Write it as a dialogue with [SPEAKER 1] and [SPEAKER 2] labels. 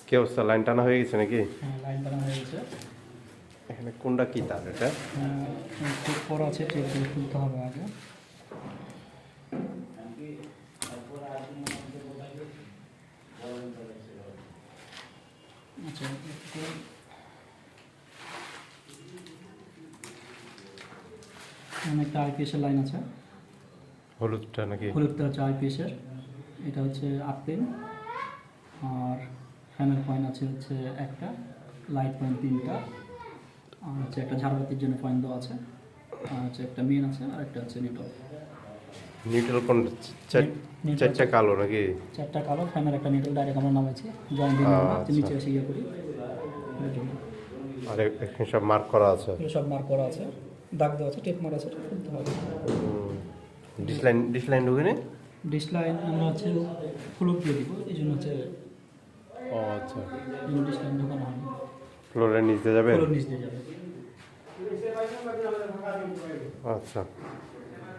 [SPEAKER 1] কি অবস্থা, লাইন টানা হয়ে গেছে নাকি?
[SPEAKER 2] হ্যাঁ, লাইন টানা হয়ে গেছে।
[SPEAKER 1] এখানে কোনটা কি তার এটা?
[SPEAKER 2] চেক করা আছে, চেক দিয়ে খুলতে হবে আগে। আচ্ছা, এখানে একটা আইপিএসের লাইন আছে,
[SPEAKER 1] হলুদটা নাকি?
[SPEAKER 2] হলুদটা হচ্ছে আইপিএসের, এটা হচ্ছে 8 পিন। আর ফ্যানের পয়েন্ট আছে হচ্ছে একটা, লাইট পয়েন্ট 3টা, আর হচ্ছে একটা ঝাড়বাতির জন্য পয়েন্ট দেওয়া আছে, আর হচ্ছে একটা মেন আছে, আর একটা হচ্ছে নিউট্রাল।
[SPEAKER 1] নিউট্রাল কোনটা? চারটা কালো নাকি?
[SPEAKER 2] 4টা কালো, ফ্যানের একটা নিউট্রাল ডাইরেক্ট আমরা নামাইছি, জয়েন্ট দিয়ে
[SPEAKER 1] আচ্ছা।
[SPEAKER 2] নিচে এসে ইয়ে করি এর জন্য।
[SPEAKER 1] আর এখানে সব মার্ক করা আছে।
[SPEAKER 2] এগুলো সব মার্ক করা আছে, দাগ দেওয়া আছে, টেপ মারা আছে, এটা খুলতে হবে।
[SPEAKER 1] ডিসলাইন ঢুকে নে?
[SPEAKER 2] ডিশ লাইন আমরা হচ্ছে হলুদ দিয়ে দিব, এই জন্য হচ্ছে
[SPEAKER 1] ও আচ্ছা,
[SPEAKER 2] ডিশ লাইন ঢোকানো হয়নি।
[SPEAKER 1] ফ্লোরের নিচে যাবে?
[SPEAKER 2] হলুদ নিচ দিয়ে যাবে।
[SPEAKER 1] আচ্ছা।